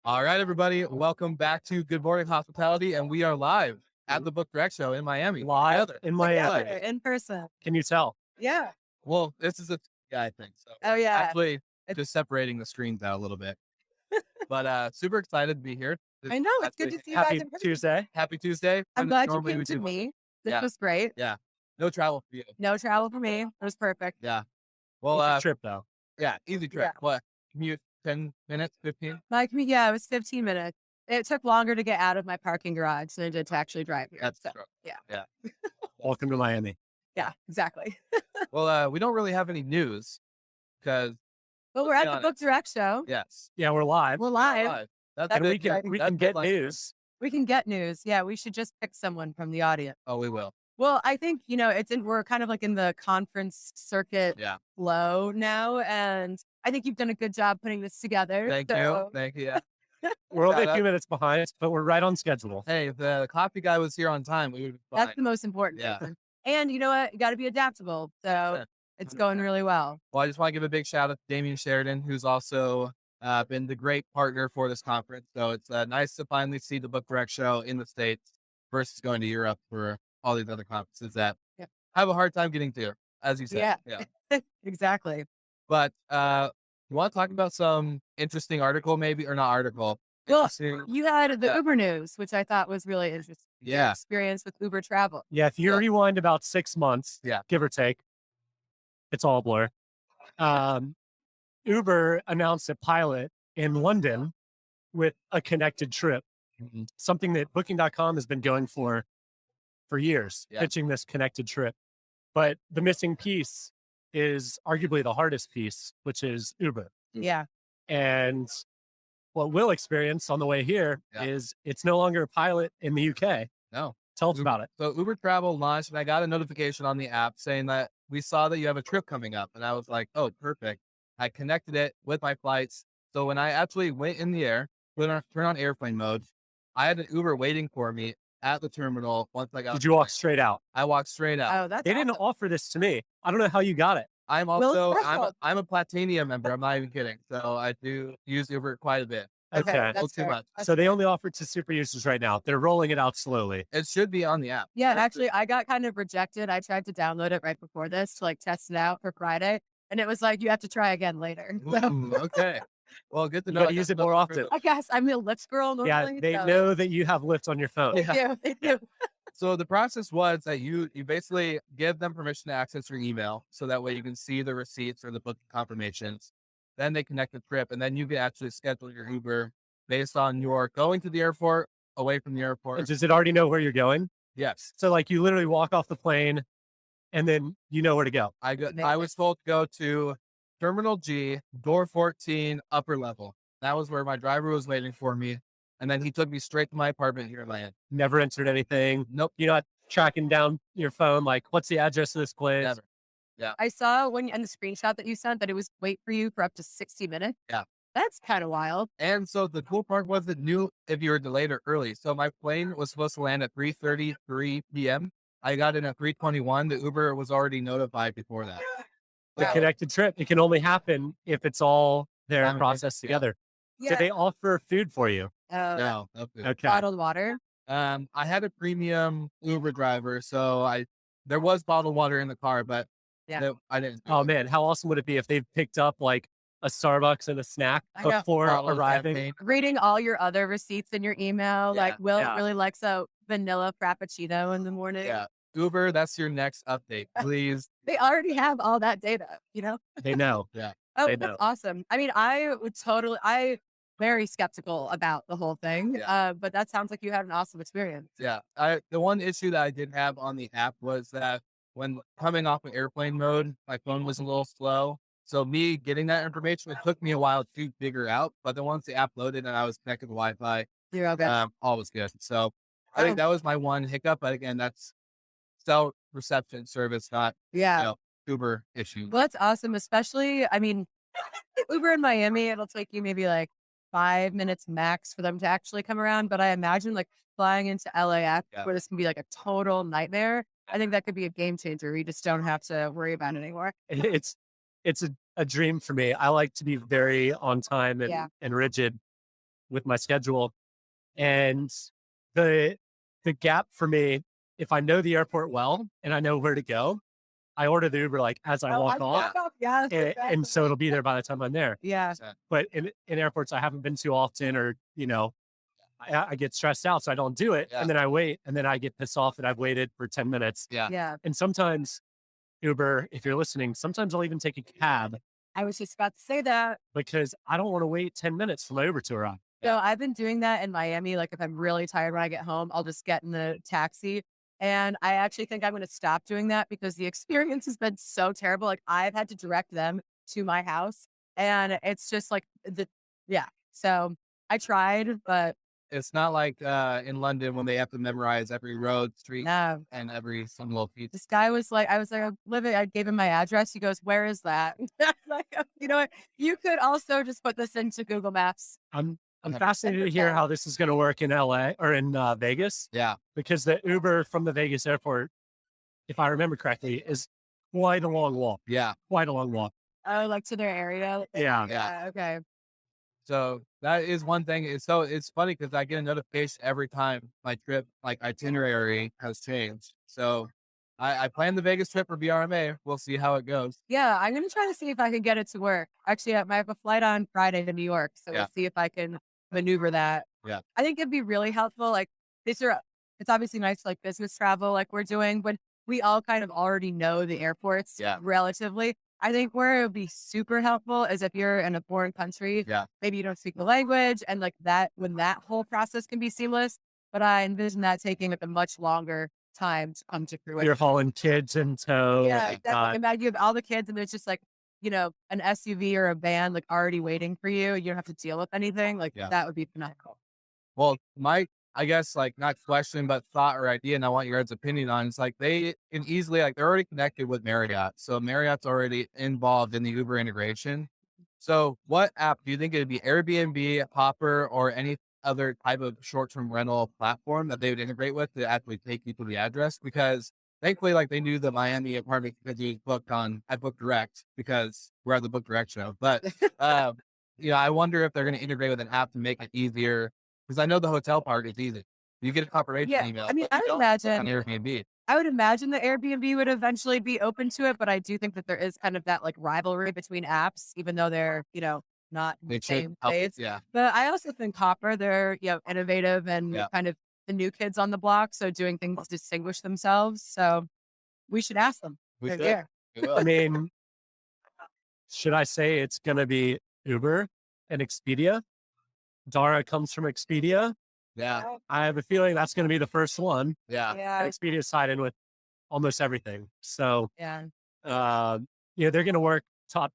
All right, everybody. Welcome back to Good Morning Hospitality. And we are live at the Book Direct Show in Miami. Live Together. in Together Miami. in person. Can you tell? Yeah. Well, this is a guy thing. So Oh, yeah. actually It's just separating the screens out a little bit. But super excited to be here. This I is know, it's good actually to see you guys Happy in person. Tuesday. happy Tuesday. I'm glad you Normally came we to do. me. This Yeah. was great. Yeah. No travel for you. No travel for me. It was perfect. Yeah. Well, Easy trip though. yeah, easy trip. Yeah. What? Commute 10 minutes, 15? Yeah, it was 15 minutes. It took longer to get out of my parking garage than it did to actually drive here. That's So, true. yeah. Yeah. Welcome to Miami. Yeah, exactly. Well, we don't really have any news because, But we're let's be at the Book honest. Direct Show. Yes. Yeah, we're live. We're live. Live. That's That's And we it. can exciting. we That's can it, get like- news. We can get news. Yeah, we should just pick someone from the audience. Oh, we will. Well, I think, we're kind of like in the conference circuit Yeah. flow now. And I think you've done a good job putting this together. Thank you. so- Thank you. Yeah. We're only Shout a few minutes behind, but we're right on schedule. Hey, if the coffee guy was here on time, we would be fine. That's the most important Yeah. thing. And you know what? You got to be adaptable. So 100%. it's going really well. Well, I just want to give a big shout out to Damien Sheridan, who's also been the great partner for this conference. So it's nice to finally see the Book Direct Show in the States versus going to Europe for all these other conferences that Yeah. have a hard time getting to, as you said. Yeah. Exactly. But you want to talk about some interesting article, maybe, or not article? Well, Interesting. you had the Yeah. Uber news, which I thought was really interesting. Your Yeah. experience with Uber travel. Yeah, if you Yeah. rewind about 6 months, Yeah. give or take, it's all a blur. Uber announced a pilot in London with a connected trip, Mhm. something that Booking.com has been going for years, Yeah. pitching this connected trip. But the missing piece is arguably the hardest piece, which is Uber. Mm. Yeah. And what we'll experience on the way here is Yeah. it's no longer a pilot in the UK. No. Tell us Uber- about it. So Uber Travel launched, and I got a notification on the app saying that we saw that you have a trip coming up, and I was like, "Oh, perfect!" I connected it with my flights. So when I actually went in the air, turn on airplane mode, I had an Uber waiting for me at the terminal. Once I got, Did you walk straight out? I walked straight out. Oh, that's They didn't awesome. offer this to me. I don't know how you got it. I'm Well, also it's special. I'm a Platinum member. I'm not even kidding. So I do use Uber quite a bit. Okay. That's too fair. much. That's So they fair. only offer it to super users right now. They're rolling it out slowly. It should be on the app. Yeah, actually, I got kind of rejected. I tried to download it right before this to like test it out for Friday, and it was like you have to try again later. So Ooh, okay. Well, good to You know. gotta I use got it more another often. privilege. I guess I'm a Lyft girl normally. Yeah, they so- know that you have Lyft on your phone. Yeah. Yeah, they do. So the process was that you basically give them permission to access your email, so that way you can see the receipts or the booking confirmations. Then they connect the trip, and then you can actually schedule your Uber based on your going to the airport, away from the And airport. does it already know where you're going? Yes, So like you literally walk off the plane and then you know where to go. I Amazing. was told to go to Terminal G, door 14, upper level. That was where my driver was waiting for me, and then he took me straight to my apartment here in Miami. Never entered anything. Nope, You're not tracking down your phone, like, what's the address of this place? never. I saw when in the screenshot that you sent that it was wait for you for up to 60 minutes. Yeah. That's kind of wild. And so the cool part was it knew if you were delayed or early. So my plane was supposed to land at 3:33 p.m. I got in at 3:21. The Uber was already notified before that. The Wow. connected trip. It can only happen if it's all there Yeah. and processed Yeah. together. Yeah. Did they offer food for you? No, no food. Okay. Bottled water. I had a premium Uber driver, so there was bottled water in the car, but Yeah. I didn't. do Oh it. man, how awesome would it be if they picked up like a Starbucks and a snack I know. before Bottle of arriving? champagne. Reading all your other receipts in your email. Yeah. Like Will Yeah. really likes a vanilla frappuccino in the morning. Yeah, Uber, that's your next update, please. They already have all that data, you know? They know. Oh, They that's know. awesome. I mean, I very skeptical about the whole thing. Yeah. But that sounds like you had an awesome experience. Yeah, the one issue that I did have on the app was that when coming off of airplane mode, my phone was a little slow. So me getting that information, it took me a while to figure out. But then once the app loaded and I was connected to Wi-Fi, You're okay. all was good. So I think Oh. that was my one hiccup. But again, that's cell reception service, not Yeah. you know, Uber issue. Well, that's awesome. Especially, I mean, Uber in Miami, it'll take you maybe like 5 minutes max for them to actually come around. But I imagine like flying into LAX Yeah. where this can be like a total nightmare. I think that could be a game changer. You just don't have to worry about it anymore. It's a dream for me. I like to be very on time and, Yeah. and rigid. with my schedule. And the gap for me, if I know the airport well and I know where to go, I order the Uber like as I walk off. Yes, And so it'll be there by the time I'm there. yeah. But in airports I haven't been to often, or, I get stressed out, so I don't do it. Yeah. And then I wait, and then I get pissed off that I've waited for 10 minutes. Yeah. Yeah. And sometimes Uber, if you're listening, sometimes I'll even take a cab I was just about to say that. because I don't want to wait 10 minutes for my Uber to arrive. So I've been doing that in Miami. Like if I'm really tired when I get home, I'll just get in the taxi. And I actually think I'm going to stop doing that because the experience has been so terrible. Like I've had to direct them to my house and it's just like yeah. So I tried, but It's not like in London when they have to memorize every road, street, no. and every single piece. This guy was like, I was like, I'm living, I gave him my address. He goes, where is that? Like, you know what? You could also just put this into Google Maps. I'm Okay. fascinated to hear how this is going to work in LA or in Vegas, Yeah. because the Uber from the Vegas airport, if I remember correctly, is quite a long walk. Yeah. Quite a long walk. Oh, like to their area. Yeah. Yeah. Okay. So that is one thing. It's funny because I get a notification every time my trip, like itinerary, has changed. So I plan the Vegas trip for BRMA. We'll see how it goes. Yeah, I'm gonna try to see if I can get it to work. Actually, I have a flight on Friday to New York, so Yeah. we'll see if I can maneuver that. Yeah. I think it'd be really helpful. Like it's obviously nice like business travel, like we're doing, but we all kind of already know the airports Yeah. relatively. I think where it would be super helpful is if you're in a foreign country, Yeah. maybe you don't speak the language, and like that when that whole process can be seamless. But I envision that taking like a much longer time to come to fruition. You're hauling kids in tow. Yeah, and, exactly. Imagine you have all the kids and there's just like, an SUV or a van like already waiting for you. You don't have to deal with anything. Like Yeah. that would be phenomenal. Well, I guess like not question, but thought or idea, and I want your guys' opinion on. It's like they can easily like they're already connected with Marriott, so Marriott's already involved in the Uber integration. So, what app do you think it'd be? Airbnb, Hopper, or any other type of short-term rental platform that they would integrate with to actually take you to the address? Because thankfully, like they knew the Miami apartment because you booked on I booked direct because we're at the Book Direct show. But I wonder if they're going to integrate with an app to make it easier. Because I know the hotel part is easy. You get a confirmation Yeah, email. I mean, but I you would don't on imagine Airbnb. the Airbnb would eventually be open to it, but I do think that there is kind of that like rivalry between apps, even though they're, not in They the should same help. phase. Yeah. But I also think Hopper, they're, innovative and Yeah. kind of the new kids on the block. So doing things to distinguish themselves. So we should ask them. We They're should. here. We will. I mean, should I say it's going to be Uber and Expedia? Dara comes from Expedia. Yeah. I have a feeling that's going to be the first one. Yeah. Yeah. Expedia side in with almost everything. So, Yeah. they're going to work top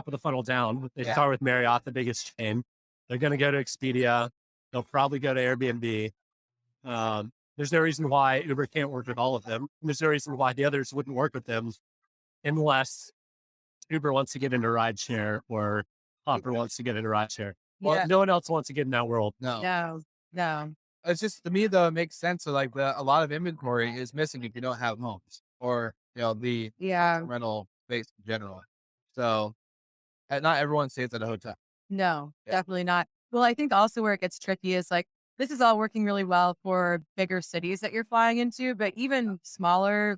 of the funnel down. They Yeah. start with Marriott, the biggest chain. They're going to go to Expedia. They'll probably go to Airbnb. There's no reason why Uber can't work with all of them. There's no reason why the others wouldn't work with them unless Uber wants to get into rideshare or Hopper wants to get into rideshare. Well, Yeah. no one else wants to get in that world. No. No. It's just to me though, it makes sense. So like a lot of inventory is missing if you don't have homes or the Yeah. rental space in general. So not everyone stays at a hotel. No, Yeah. definitely not. Well, I think also where it gets tricky is like this is all working really well for bigger cities that you're flying into, but even smaller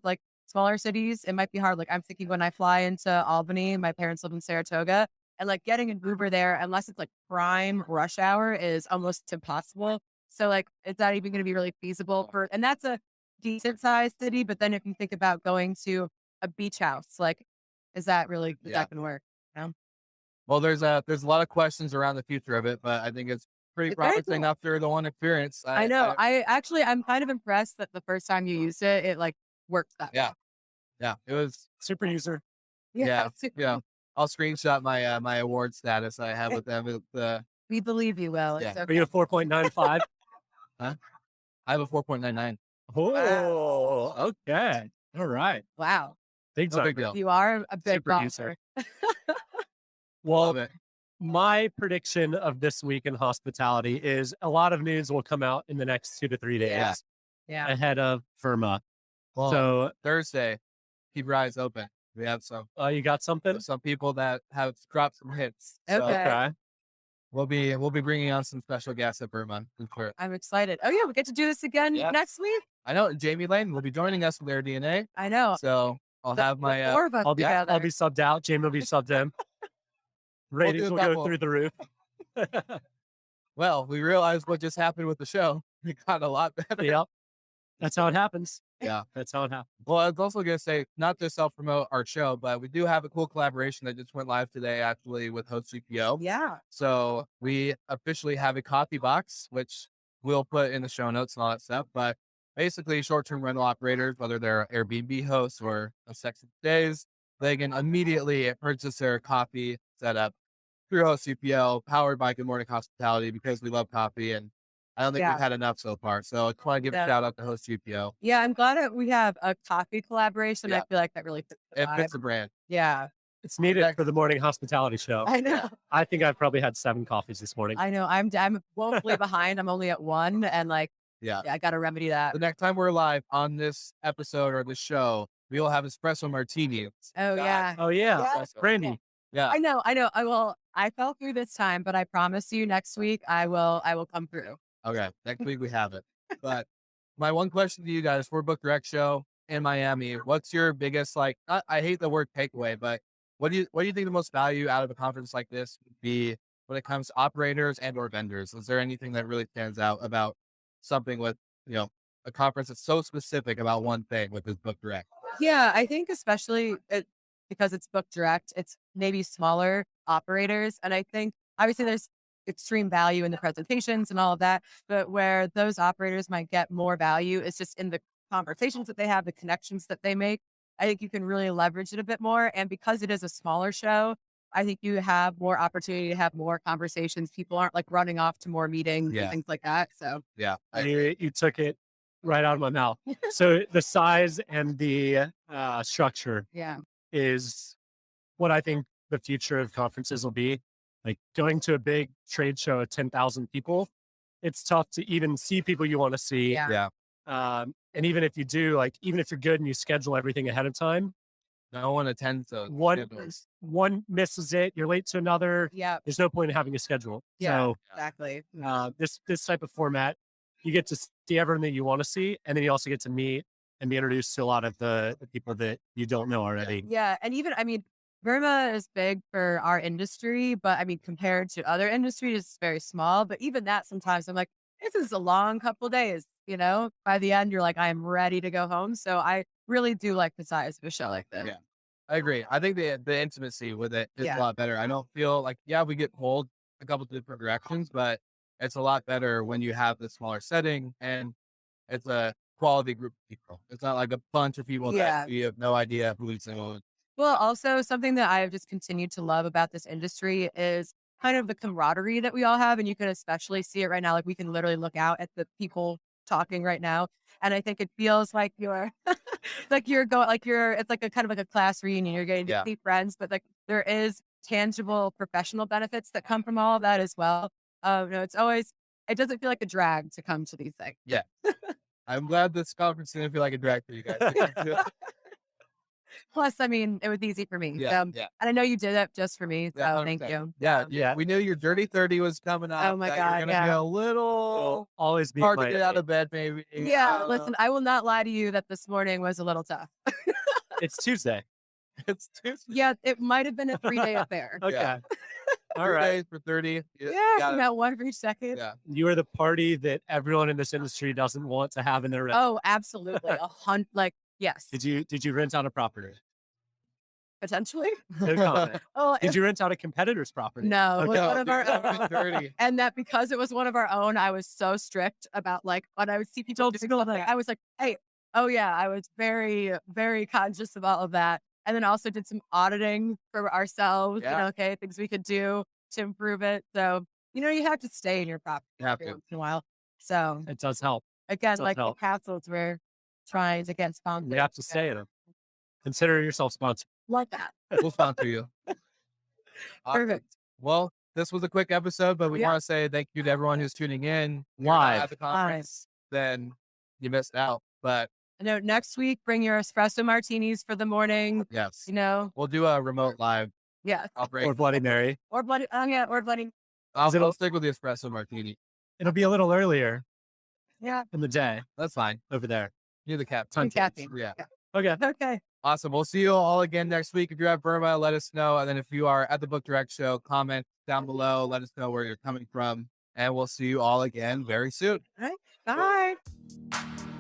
cities, it might be hard. Like I'm thinking when I fly into Albany, my parents live in Saratoga, and like getting an Uber there, unless it's like prime rush hour, is almost impossible. So like it's not even going to be really feasible and that's a decent sized city. But then if you think about going to a beach house, like is that going to work? Well, there's a lot of questions around the future of it, but I think it's pretty It's very promising cool. after the one experience. I know. I'm kind of impressed that the first time you used it, it like worked that Yeah. Yeah, it was. Super user. Yeah. I'll screenshot my my award status I have with them. We believe you, Will. Yeah. It's Are okay. you a 4.95? I have a 4.99. Oh, okay. All right. Wow. Big No time. big deal. You are a big Super user. golfer. Well, Love it. my prediction of this week in hospitality is a lot of news will come out in the next 2 to 3 days Yeah. Yeah. ahead of Firma. Well, So, Thursday, keep your eyes open. We have some you got something? people that have dropped some hits. So Okay. Okay. we'll be bringing on some special guests at Burma. For sure. I'm excited. Oh yeah, we get to do this again Yeah. next week. I know Jamie Lane will be joining us with Air DNA, I know. so I'll have my The four of us I'll be together. I'll be subbed out. Jamie will be subbed in. Ratings do will that go one. through the roof. well, we realized what just happened with the show. It got a lot better. Yep. That's how it happens. Yeah. That's how it happens. Well, I was also going to say, not to self promote our show, but we do have a cool collaboration that just went live today, actually, with Host CPO. Yeah. So we officially have a coffee box, which we'll put in the show notes and all that stuff. But basically, short term rental operators, whether they're Airbnb hosts or a Sex and Days, they can immediately purchase their coffee setup through Host CPO, powered by Good Morning Hospitality, because we love coffee. And I don't think Yeah. we've had enough so far. So I just want to give a Yeah. shout out to Host CPO. Yeah, I'm glad that we have a coffee collaboration. Yeah. I feel like that really fits the It fits vibe. the brand. Yeah, It's needed for the morning hospitality show. I know. I think I've probably had 7 coffees this morning. I know. I'm woefully behind. I'm only at 1, and like, Yeah. I got to remedy that. The next time we're live on this episode or this show, we will have espresso martinis. Oh yeah. Oh yeah, Yeah. Brandy. Yeah. I know. I fell through this time, but I promise you next week I will come through. Okay. Next week we have it. But my one question to you guys for Book Direct Show in Miami, what's your biggest I hate the word takeaway, but what do you think the most value out of a conference like this would be when it comes to operators and or vendors? Is there anything that really stands out about something with, a conference that's so specific about one thing with this Book Direct? Yeah, I think especially because it's book direct, it's maybe smaller operators. And I think obviously there's extreme value in the presentations and all of that, but where those operators might get more value is just in the conversations that they have, the connections that they make. I think you can really leverage it a bit more. And because it is a smaller show, I think you have more opportunity to have more conversations. People aren't like running off to more meetings Yeah. and things like that. So Yeah. You took it right out of my mouth. So the size and the structure yeah. is what I think the future of conferences will be. Like going to a big trade show of 10,000 people, it's tough to even see people you want to see. Yeah. Yeah. And even if you do, even if you're good and you schedule everything ahead of time, No one attends those. one misses it, you're late to another. Yeah. There's no point in having a schedule. Yeah. So Exactly. this type of format, you get to see everything that you want to see, and then you also get to meet and be introduced to a lot of the people that you don't know already. Yeah. And even, Burma is big for our industry, but compared to other industries, it's very small. But even that, sometimes I'm like, this is a long couple days, by the end, you're like, I am ready to go home. So I really do like the size of a show like this. Yeah. I agree. I think the intimacy with it is Yeah. a lot better. I don't feel like, we get pulled a couple different directions, but it's a lot better when you have the smaller setting and it's a quality group of people. It's not like a bunch of people Yeah. that you have no idea who's in. Well, also something that I've just continued to love about this industry is kind of the camaraderie that we all have. And you can especially see it right now. Like we can literally look out at the people talking right now. And I think it feels like you're it's like a kind of like a class reunion. You're getting to Yeah. see friends, but like there is tangible professional benefits that come from all of that as well. It doesn't feel like a drag to come to these things. I'm glad this conference didn't feel like a drag for you guys. Plus, it was easy for me. Yeah, So, yeah. And I know you did it just for me. So Yeah, thank 100%. you. Yeah. We knew your Dirty 30 was coming up. Oh my that God, You're gonna yeah. be a little Always be hard to get out of bed, maybe. Yeah, listen, I will not lie to you that this morning was a little tough. It's Tuesday. It's Tuesday. Yeah, it might have been a 3-day affair. Okay. Yeah. All 3 right. days for 30. Yeah, about one for each second. Yeah. You are the party that everyone in this industry doesn't want to have in their rent. Oh, absolutely. Yes, Did you rent out a property? potentially. No comment. Oh, Did you rent out a competitor's property? no, it was Okay. one of our Dirty own. 30. And that because it was one of our own, I was so strict about when I would see people doing stuff, I was like, hey, oh yeah, I was very, very conscious of all of that. And then also did some auditing for ourselves, Yeah. things we could do to improve it. So, you have to stay in your property You have every to. once in a while. So It does help. again, Does like the help. castles we're trying to get sponsored. You have to stay in them. Consider yourself sponsored. Like that. We'll sponsor you. Awesome. Perfect. Well, this was a quick episode, but we Yeah. want to say thank you to everyone who's tuning in. If you're not Live. at the conference, then you missed out. But I know next week, bring your espresso martinis for the morning, yes, you know? we'll do a remote live Yeah. operation. Or Bloody Mary. Or bloody, or bloody I'll stick with the espresso martini. It'll be a little earlier Yeah. in the day That's fine. over there. You're the cap. And caffeine. Yeah. Okay. Okay. Awesome. We'll see you all again next week. If you're at Burma, let us know. And then if you are at the Book Direct show, comment down below. Let us know where you're coming from. And we'll see you all again very soon. All right. Bye.